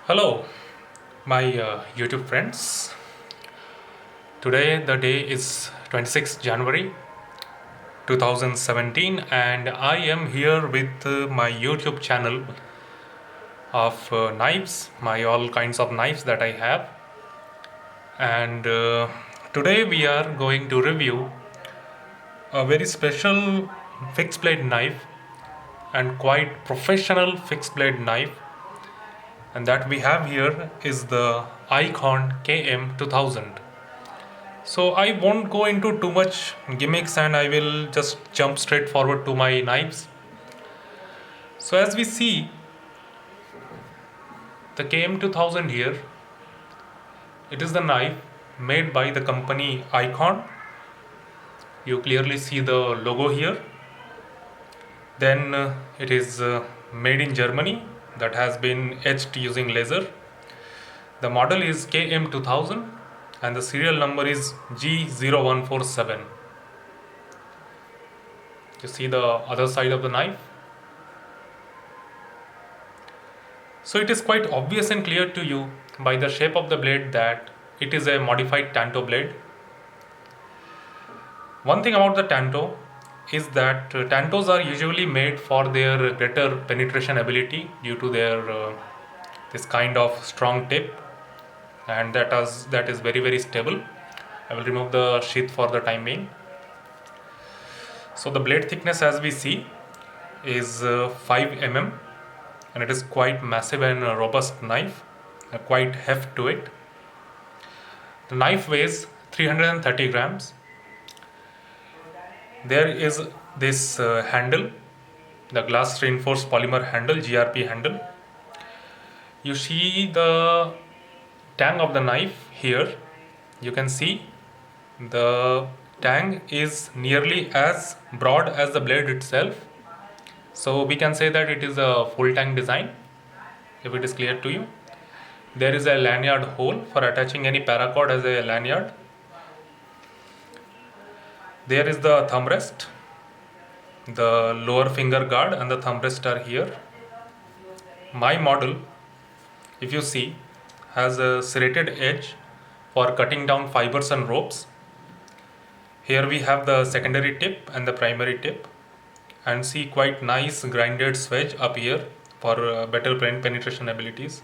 Hello, my YouTube friends. Today the day is 26th January 2017 and I am here with my YouTube channel of knives, my all kinds of knives that I have. And today we are going to review a very special fixed blade knife and quite professional fixed blade knife, and that we have here is the Icon KM2000. So I won't go into too much gimmicks and I will just jump straight forward to my knives. So as we see, the KM2000 here, it is the knife made by the company Icon. You clearly see the logo here. Then it is made in Germany, that has been etched using laser. The model is KM2000 and the serial number is G0147. You see the other side of the knife. So it is quite obvious and clear to you by the shape of the blade that it is a modified Tanto blade. One thing about the Tanto is that Tantos are usually made for their greater penetration ability due to their this kind of strong tip, and that is very stable. I will remove the sheath for the time being. So the blade thickness, as we see, is 5 mm, and it is quite massive and robust knife, quite heft to it. The knife weighs 330 grams. There is this handle, the glass reinforced polymer handle, GRP handle. You see the tang of the knife here. You can see the tang is nearly as broad as the blade itself. So we can say that it is a full tang design, if it is clear to you. There is a lanyard hole for attaching any paracord as a lanyard. There is the thumb rest. The lower finger guard and the thumb rest are here. My model, if you see, has a serrated edge for cutting down fibers and ropes. Here we have the secondary tip and the primary tip, and see quite nice grinded swedge up here for better penetration abilities.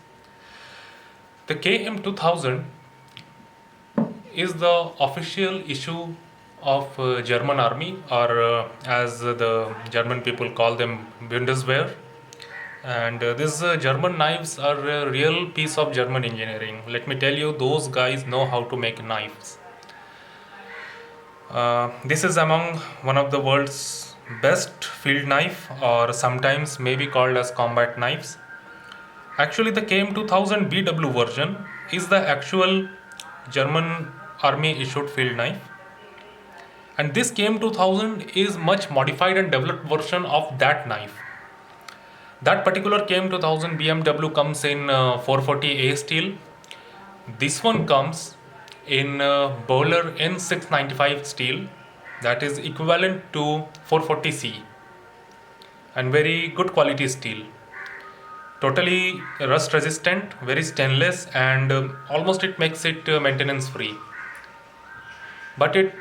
The KM2000 is the official issue of German army, or as the German people call them, Bundeswehr. And these German knives are a real piece of German engineering. Let me tell you, those guys know how to make knives. This is among one of the world's best field knife, or sometimes maybe called as combat knives. Actually, the KM2000 BW version is the actual German army issued field knife, and this KM2000 is much modified and developed version of that knife. That particular KM2000 BMW comes in 440A steel. This one comes in Bowler N695 steel, that is equivalent to 440C, and very good quality steel. Totally rust resistant, very stainless, and almost it makes it maintenance free. But it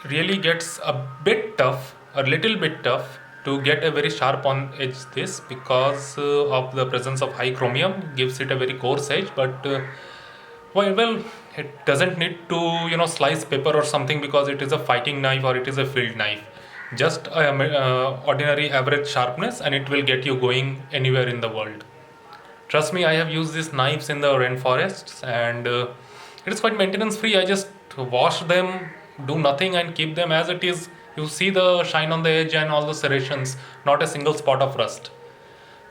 really gets a bit tough, a little bit tough to get a very sharp on edge this, because of the presence of high chromium gives it a very coarse edge. But well, it doesn't need to slice paper or something, because it is a fighting knife or it is a field knife. Just ordinary average sharpness and it will get you going anywhere in the world. Trust me, I have used these knives in the rainforests, and it is quite maintenance free. I just wash them, do nothing, and keep them as it is. You see the shine on the edge and all the serrations, not a single spot of rust.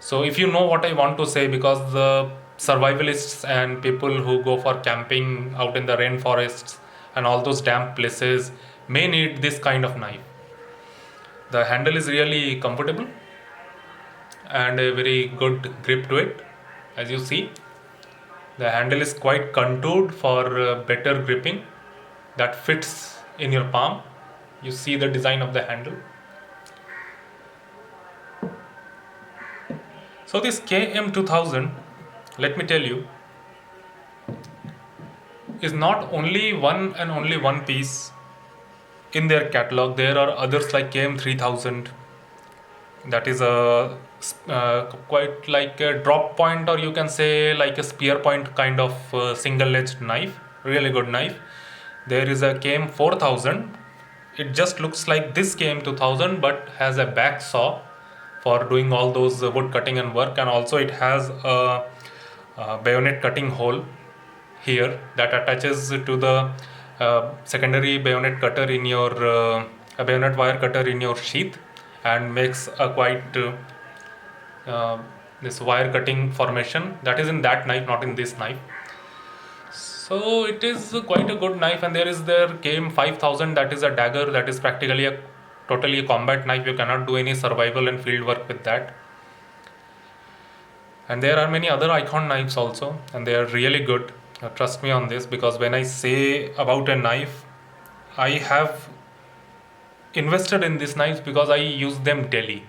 So if you know what I want to say, because the survivalists and people who go for camping out in the rainforests and all those damp places may need this kind of knife. The handle is really comfortable and a very good grip to it. As you see, the handle is quite contoured for better gripping, that fits in your palm. You see the design of the handle. So this KM2000 let me tell you, is not only one and only one piece in their catalog. There are others like KM3000, that is a quite like a drop point, or you can say like a spear point kind of single-edged knife, really good knife. There is a KM4000. It just looks like this KM2000 but has a back saw for doing all those wood cutting and work, and also it has a bayonet cutting hole here that attaches to the secondary bayonet cutter in your a bayonet wire cutter in your sheath, and makes a quite this wire cutting formation that is in that knife, not in this knife. So it is quite a good knife. And there is their KM5000, that is a dagger, that is practically a totally a combat knife. You cannot do any survival and field work with that. And there are many other icon knives also, and they are really good. Trust me on this, because when I say about a knife, I have invested in these knives because I use them daily,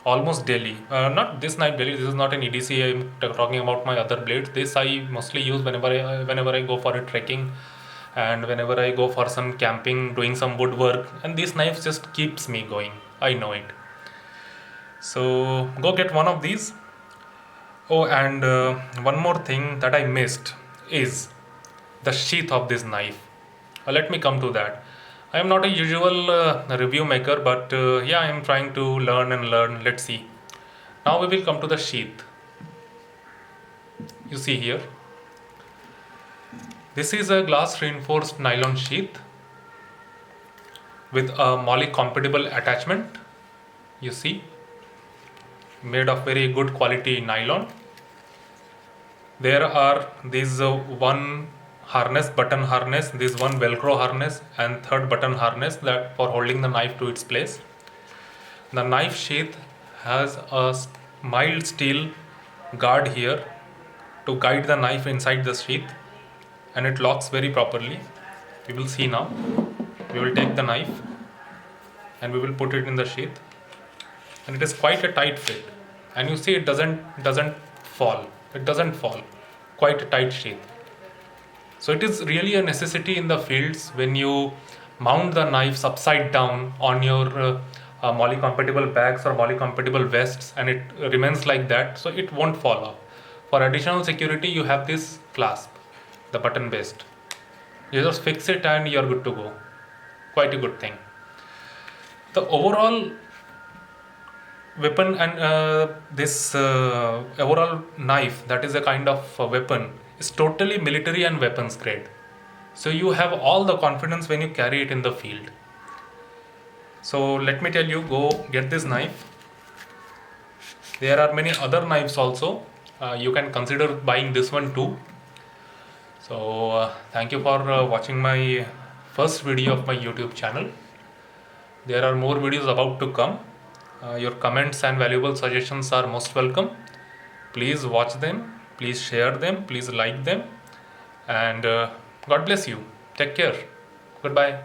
almost daily. Not this knife daily. This is not an EDC. I'm talking about my other blades. This I mostly use whenever I go for a trekking, and whenever I go for some camping, doing some woodwork. And these knives just keeps me going. I know it. So go get one of these. Oh, and one more thing that I missed is the sheath of this knife. Let me come to that. I am not a usual review maker, but yeah, I am trying to learn and learn. Let's see. Now we will come to the sheath. You see here, this is a glass reinforced nylon sheath with a MOLLE compatible attachment. You see, made of very good quality nylon. There are these one harness, button harness, this one velcro harness, and third button harness that for holding the knife to its place. The knife sheath has a mild steel guard here to guide the knife inside the sheath, and it locks very properly. We will see now. We will take the knife and we will put it in the sheath, and it is quite a tight fit. And you see, it doesn't fall. It doesn't fall. Quite a tight sheath. So it is really a necessity in the fields when you mount the knives upside down on your MOLLE compatible bags or MOLLE compatible vests, and it remains like that, so it won't fall off. For additional security, you have this clasp, the button based. You just fix it and you're good to go. Quite a good thing. The overall weapon and this overall knife, that is a kind of weapon, is totally military and weapons grade. So you have all the confidence when you carry it in the field. So let me tell you, go get this knife. There are many other knives also. You can consider buying this one too. So thank you for watching my first video of my YouTube channel. There are more videos about to come. Your comments and valuable suggestions are most welcome. Please watch them, please share them, please like them, and God bless you. Take care. Goodbye.